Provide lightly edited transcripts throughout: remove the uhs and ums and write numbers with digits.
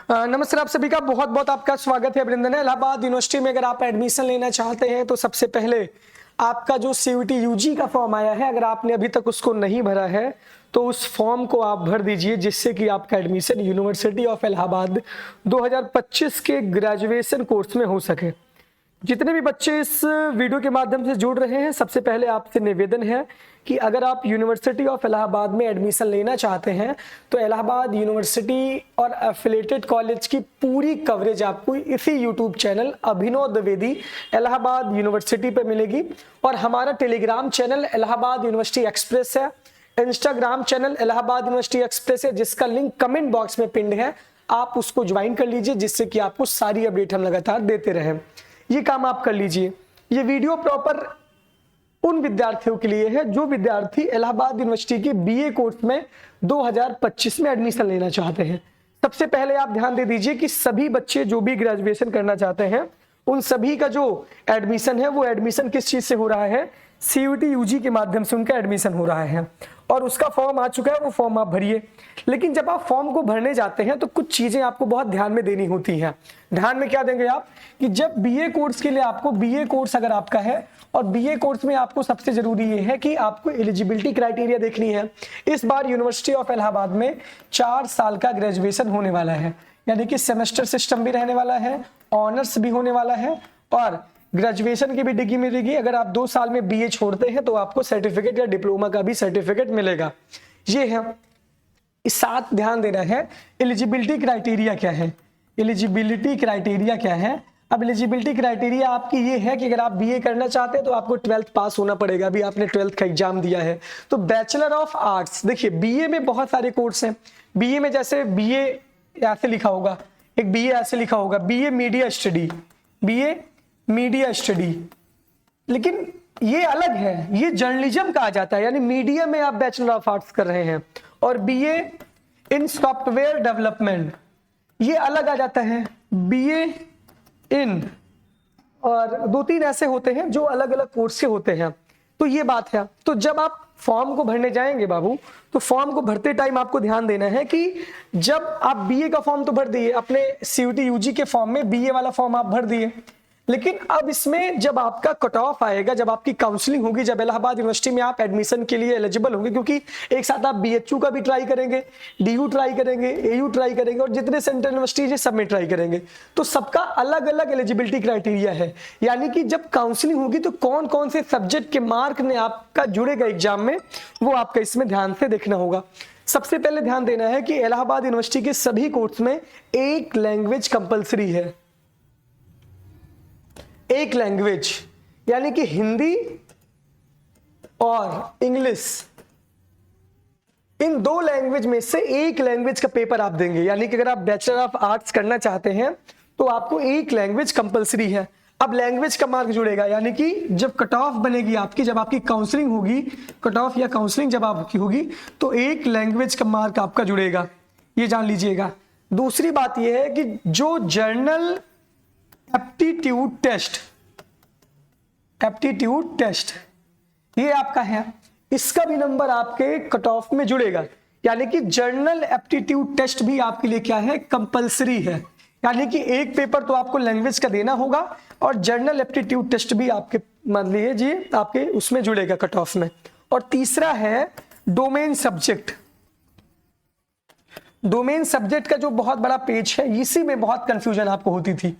नमस्कार, आप सभी का बहुत बहुत आपका स्वागत है। अभिनंदन है। इलाहाबाद यूनिवर्सिटी में अगर आप एडमिशन लेना चाहते हैं तो सबसे पहले आपका जो सीयूटी यूजी का फॉर्म आया है, अगर आपने अभी तक उसको नहीं भरा है तो उस फॉर्म को आप भर दीजिए, जिससे कि आपका एडमिशन यूनिवर्सिटी ऑफ इलाहाबाद 2025 के ग्रेजुएशन कोर्स में हो सके। जितने भी बच्चे इस वीडियो के माध्यम से जुड़ रहे हैं, सबसे पहले आपसे निवेदन है कि अगर आप यूनिवर्सिटी ऑफ इलाहाबाद में एडमिशन लेना चाहते हैं तो इलाहाबाद यूनिवर्सिटी और एफिलेटेड कॉलेज की पूरी कवरेज आपको इसी YouTube channel Abhinav Dwivedi Allahabad university पे मिलेगी। और हमारा Telegram channel Allahabad university express है, Instagram channel Allahabad university express है, जिसका लिंक कमेंट बॉक्स में पिंड है। आप उसको ज्वाइन कर लीजिए, जिससे कि आपको सारी अपडेट हम लगातार देते रहें। ये काम आप कर लीजिए। ये वीडियो प्रॉपर उन विद्यार्थियों के लिए है जो विद्यार्थी इलाहाबाद यूनिवर्सिटी के बीए कोर्स में 2025 में एडमिशन लेना चाहते हैं। सबसे पहले आप ध्यान दे दीजिए कि सभी बच्चे जो भी ग्रेजुएशन करना चाहते हैं उन सभी का जो एडमिशन है वो एडमिशन किस चीज से हो रहा है, सीयूटी यूजी के माध्यम से उनका एडमिशन हो रहा है और उसका फॉर्म आ चुका है। वो फॉर्म आप भरिए। लेकिन जब आप फॉर्म को भरने जाते हैं तो कुछ चीजें आपको बहुत ध्यान में देनी होती हैं। ध्यान में क्या देंगे आप कि जब बीए कोर्स के लिए आपको बीए कोर्स अगर आपका है और बीए कोर्स में आपको सबसे जरूरी ये है कि आपको एलिजिबिलिटी क्राइटेरिया देखनी है। इस बार यूनिवर्सिटी ऑफ इलाहाबाद में 4 साल का ग्रेजुएशन होने वाला है, यानी कि सेमेस्टर सिस्टम भी रहने वाला है, ऑनर्स भी होने वाला है और ग्रेजुएशन की भी डिग्री मिलेगी। अगर आप 2 साल में बीए छोड़ते हैं तो आपको सर्टिफिकेट या डिप्लोमा का भी सर्टिफिकेट मिलेगा। ये है। इस साथ ध्यान देना है एलिजिबिलिटी क्राइटेरिया क्या है। एलिजिबिलिटी क्राइटेरिया क्या है? अब एलिजिबिलिटी क्राइटेरिया आपकी ये है कि अगर आप बीए करना चाहते हैं तो आपको 12th पास होना पड़ेगा। अभी आपने 12th का एग्जाम दिया है तो बैचलर ऑफ आर्ट्स। देखिए बीए में बहुत सारे कोर्स हैं। बीए में जैसे बीए ऐसे लिखा होगा, एक बीए ऐसे लिखा होगा, BA media study, BA media study, लेकिन ये अलग है, ये जर्नलिज्म कहा जाता है, यानी मीडिया में आप बैचलर ऑफ आर्ट्स कर रहे हैं। और बीए इन सॉफ्टवेयर डेवलपमेंट ये अलग आ जाता है, बीए इन, और 2-3 ऐसे होते हैं जो अलग अलग कोर्स के होते हैं। तो ये बात है। तो जब आप फॉर्म को भरने जाएंगे बाबू, तो फॉर्म को भरते टाइम आपको ध्यान देना है कि जब आप बीए का फॉर्म तो भर दिए, अपने सीयूटी यूजी के फॉर्म में बीए वाला फॉर्म आप भर दिए, लेकिन अब इसमें जब आपका कट ऑफ आएगा, जब आपकी काउंसलिंग होगी, जब इलाहाबाद यूनिवर्सिटी में आप एडमिशन के लिए एलिजिबल होंगे, क्योंकि एक साथ आप बीएचयू का भी ट्राई करेंगे, डीयू ट्राई करेंगे, एयू ट्राई करेंगे और जितने सेंट्रल यूनिवर्सिटीज है सब में ट्राई करेंगे, तो सबका अलग अलग एलिजिबिलिटी क्राइटेरिया है। यानी कि जब काउंसलिंग होगी तो कौन कौन से सब्जेक्ट के मार्क ने आपका जुड़ेगा एग्जाम में, वो आपका इसमें ध्यान से देखना होगा। सबसे पहले ध्यान देना है कि इलाहाबाद यूनिवर्सिटी के सभी कोर्स में एक लैंग्वेज कंपलसरी है। एक लैंग्वेज, यानी कि हिंदी और इंग्लिश, इन 2 लैंग्वेज में से एक लैंग्वेज का पेपर आप देंगे। यानी कि अगर आप बैचलर ऑफ आर्ट्स करना चाहते हैं तो आपको एक लैंग्वेज कंपलसरी है। अब लैंग्वेज का मार्क जुड़ेगा, यानी कि जब कट ऑफ बनेगी आपकी, जब आपकी काउंसलिंग होगी, कट ऑफ या काउंसलिंग जब आपकी होगी तो एक लैंग्वेज का मार्क आपका जुड़ेगा, ये जान लीजिएगा। दूसरी बात यह है कि जो जर्नल एप्टीट्यूड टेस्ट ये आपका है, इसका भी नंबर आपके कट ऑफ में जुड़ेगा। यानी कि जर्नल एप्टीट्यूड टेस्ट भी आपके लिए क्या है, कंपलसरी है। यानी कि एक पेपर तो आपको लैंग्वेज का देना होगा और जर्नल एप्टीट्यूड टेस्ट भी आपके मान लीजिए आपके उसमें जुड़ेगा कट ऑफ में। और तीसरा है डोमेन सब्जेक्ट। डोमेन सब्जेक्ट का जो बहुत बड़ा पेज है, इसी में बहुत कंफ्यूजन आपको होती थी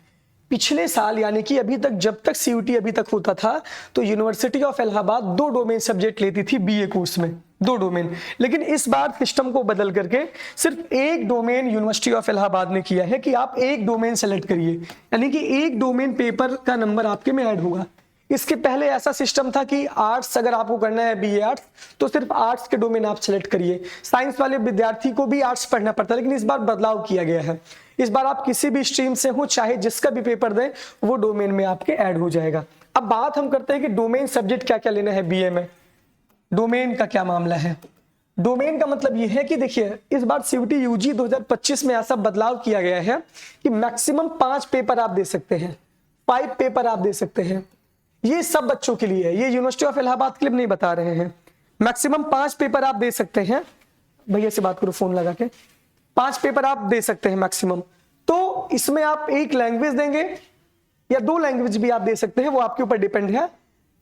पिछले साल। यानी कि अभी तक, जब तक सीयूटी अभी तक होता था तो university of Allahabad 2 domain subject लेती थी बीए कोर्स में, 2 डोमेन। लेकिन इस बार सिस्टम को बदल करके सिर्फ एक डोमेन यूनिवर्सिटी ऑफ इलाहाबाद ने किया है कि आप एक डोमेन सेलेक्ट करिए, यानी कि एक डोमेन पेपर का नंबर आपके में ऐड होगा। इसके पहले ऐसा सिस्टम था कि आर्ट्स अगर आपको करना है बीए आर्ट्स तो सिर्फ आर्ट्स के डोमेन आप सेलेक्ट करिए, साइंस वाले विद्यार्थी को भी आर्ट्स पढ़ना पड़ता है। लेकिन इस बार बदलाव किया गया है, इस बार आप किसी भी स्ट्रीम से हो, चाहे जिसका भी पेपर दें, वो डोमेन में आपके ऐड हो जाएगा। अब बात हम करते हैं कि डोमेन सब्जेक्ट क्या क्या लेना है बीए में, डोमेन का क्या मामला है। डोमेन का मतलब यह है कि देखिए इस बार सीयूटी यूजी 2025 में ऐसा बदलाव किया गया है कि मैक्सिमम 5 पेपर आप दे सकते हैं, 5 पेपर आप दे सकते हैं। ये सब बच्चों के लिए है, ये यूनिवर्सिटी ऑफ इलाहाबाद के लिए नहीं बता रहे हैं। मैक्सिमम 5 पेपर आप दे सकते हैं। भैया से बात करो फोन लगा के। 5 पेपर आप दे सकते हैं मैक्सिमम। तो इसमें आप एक लैंग्वेज देंगे या 2 लैंग्वेज भी आप दे सकते हैं, वो आपके ऊपर डिपेंड है।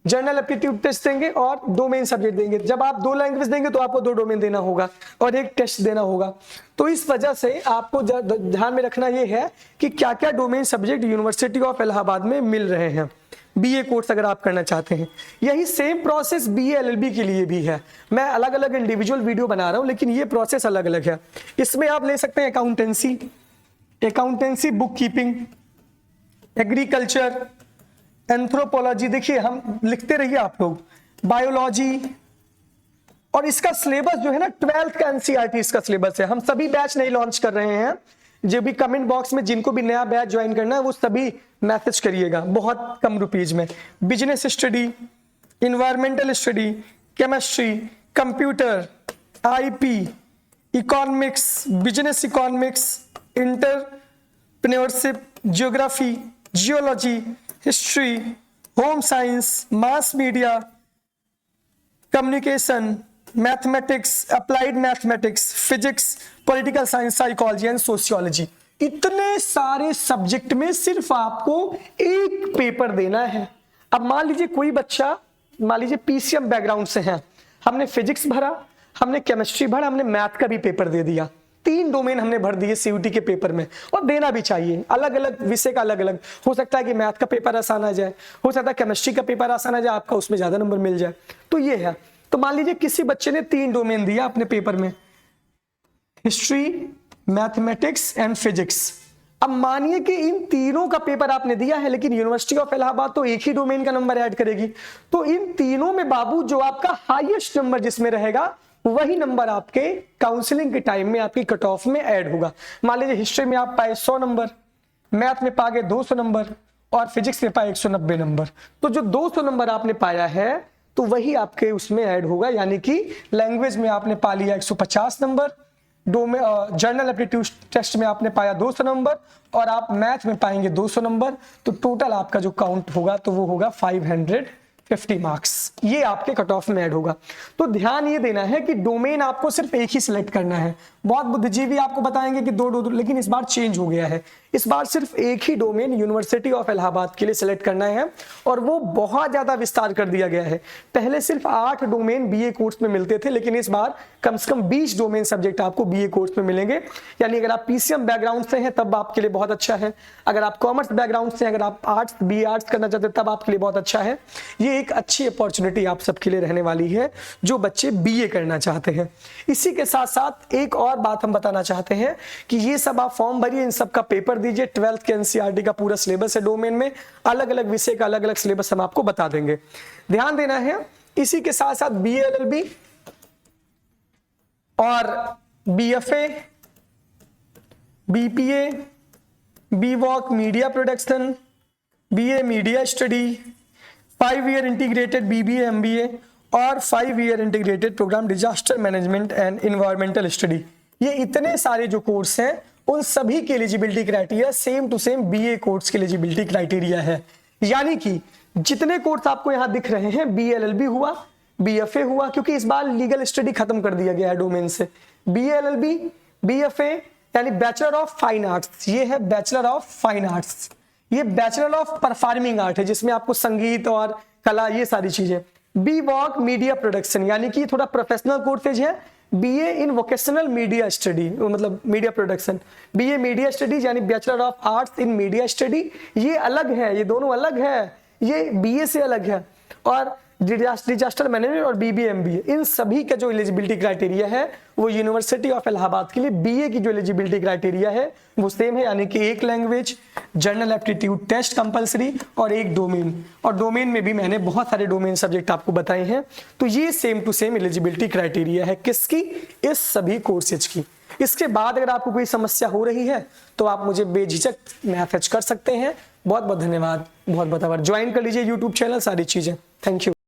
जनरल एप्टीट्यूड टेस्ट देंगे और डोमेन सब्जेक्ट देंगे। जब आप 2 लैंग्वेज देंगे तो आपको 2 डोमेन देना होगा और एक टेस्ट देना होगा। तो इस वजह से आपको ध्यान में रखना यह है कि क्या क्या domain subject university of Allahabad में मिल रहे हैं बीए कोर्स अगर आप करना चाहते हैं। यही सेम प्रोसेस बीए एलएलबी के लिए भी है। मैं अलग अलग इंडिविजुअल वीडियो बना रहा हूं, लेकिन ये प्रोसेस अलग अलग है। इसमें आप ले सकते हैं accountancy, book keeping, agriculture, anthropology, देखिए हम लिखते रहिए आप लोग, बायोलॉजी। और इसका सिलेबस जो है ना 12th का एनसीईआरटी इसका सिलेबस है। हम सभी बैच नहीं लॉन्च कर रहे हैं। जो भी कमेंट बॉक्स में जिनको भी नया बैच ज्वाइन करना है वो सभी मैसेज करिएगा, बहुत कम रुपीज में। Business study, environmental study, chemistry, computer, IP, economics, business economics, entrepreneurship, geography, geology, history, home science, mass media, communication, mathematics, applied mathematics, physics, political science, psychology and sociology. इतने सारे subject में सिर्फ आपको एक paper देना है। अब मान लीजिए कोई बच्चा मान लीजिए पीसीएम बैकग्राउंड से है, हमने फिजिक्स भरा, हमने केमिस्ट्री भरा, हमने मैथ का भी पेपर दे दिया। 3 डोमेन हमने भर दिए सीयूटी के पेपर में, और देना भी चाहिए। अलग अलग विषय का अलग अलग हो सकता है कि मैथ का पेपर आसान आ जाए, हो सकता है केमिस्ट्री का पेपर आसान आ जाए, आपका उसमें ज्यादा नंबर मिल जाए। तो ये है। तो मान लीजिए किसी बच्चे ने 3 डोमेन दिया अपने पेपर में, हिस्ट्री, मैथमेटिक्स एंड फिजिक्स। अब मानिए कि इन तीनों का पेपर आपने दिया है, लेकिन यूनिवर्सिटी ऑफ इलाहाबाद तो एक ही डोमेन का नंबर ऐड करेगी। तो इन तीनों में बाबू जो आपका हाईएस्ट नंबर जिसमें रहेगा वही नंबर आपके काउंसलिंग के टाइम में आपकी कट ऑफ में ऐड होगा। मान लीजिए हिस्ट्री में आप पाए 100 नंबर, मैथ में पा गए 200 नंबर और फिजिक्स में पाए 190 नंबर। तो जो 200 नंबर आपने पाया है तो वही आपके उसमें ऐड होगा। यानी कि लैंग्वेज में आपने पा लिया 150 नंबर, जर्नल एप्टीट्यूड टेस्ट में आपने पाया 200 नंबर और आप मैथ में पाएंगे 200 नंबर। तो टोटल आपका जो काउंट होगा तो वो होगा 550 मार्क्स। ये आपके कट ऑफ में ऐड होगा। तो ध्यान ये देना है कि डोमेन आपको सिर्फ एक ही सिलेक्ट करना है। बहुत बुद्धिजीवी आपको बताएंगे कि 2, लेकिन इस बार चेंज हो गया है। इस बार सिर्फ एक ही डोमेन यूनिवर्सिटी ऑफ इलाहाबाद के लिए सिलेक्ट करना है, और वो बहुत ज्यादा विस्तार कर दिया गया है। पहले सिर्फ 8 डोमेन बीए कोर्स में मिलते थे, लेकिन इस बार कम से कम 20 डोमेन सब्जेक्ट आपको बीए कोर्स में मिलेंगे। यानी अगर आप पीसीएम बैकग्राउंड से हैं तब आपके लिए बहुत अच्छा है। अगर आप कॉमर्स बैकग्राउंड से, अगर आप आर्ट्स, बीए आर्ट्स करना चाहते हैं तब आपके लिए बहुत अच्छा है। ये एक अच्छी अपॉर्चुनिटी आप सबके लिए रहने वाली है जो बच्चे बीए करना चाहते हैं। इसी के साथ साथ एक और बात हम बताना चाहते हैं कि ये सब आप फॉर्म भरिए, इन सब का पेपर दीजिए। 12th के एनसीईआरटी का पूरा सिलेबस है डोमेन में, अलग अलग विषय का अलग अलग सिलेबस हम आपको बता देंगे। ध्यान देना है। इसी के साथ साथ बीए एलएलबी और BFA, BPA, BVoc media production, BA media study, 5 year integrated BBA MBA और 5 year integrated programme disaster management and environmental study, ये इतने सारे जो कोर्स हैं उन सभी के eligibility criteria same to same BA course के एलिजिबिलिटी क्राइटेरिया है। यानी कि जितने कोर्स आपको यहां दिख रहे हैं, बीएलएलबी हुआ, बीएफए हुआ, क्योंकि इस बार लीगल स्टडी खत्म कर दिया गया है डोमेन से। बीएलएलबी, बीएफए यानी बैचलर ऑफ फाइन आर्ट्स, ये है बैचलर ऑफ फाइन आर्ट्स। ये बैचलर ऑफ परफॉर्मिंग आर्ट है जिसमें आपको संगीत और कला ये सारी चीजें। बी वॉक मीडिया प्रोडक्शन यानी कि थोड़ा प्रोफेशनल कोर्सेज है। BA in vocational media study मतलब media production. BA media studies यानी bachelor of arts in media study, ये अलग है, ये दोनों अलग है, ये बीए से अलग है। और डिजास्टर मैनेजमेंट और बीबीए एमबीए, इन सभी का जो एलिजिबिलिटी क्राइटेरिया है वो यूनिवर्सिटी ऑफ इलाहाबाद के लिए बीए की जो एलिजिबिलिटी क्राइटेरिया है वो सेम है। यानी कि एक language, general aptitude test compulsory और एक डोमेन। और डोमेन में भी मैंने बहुत सारे डोमेन सब्जेक्ट आपको बताए हैं। तो ये same to same eligibility criteria है किसकी? इस सभी कोर्सेज की। इसके बाद अगर आपको कोई समस्या हो रही है तो आप मुझे बेझिझक मैसेज कर सकते हैं। बहुत बहुत धन्यवाद। बहुत ज्वाइन कर लीजिए यूट्यूब चैनल, सारी चीजें। Thank you.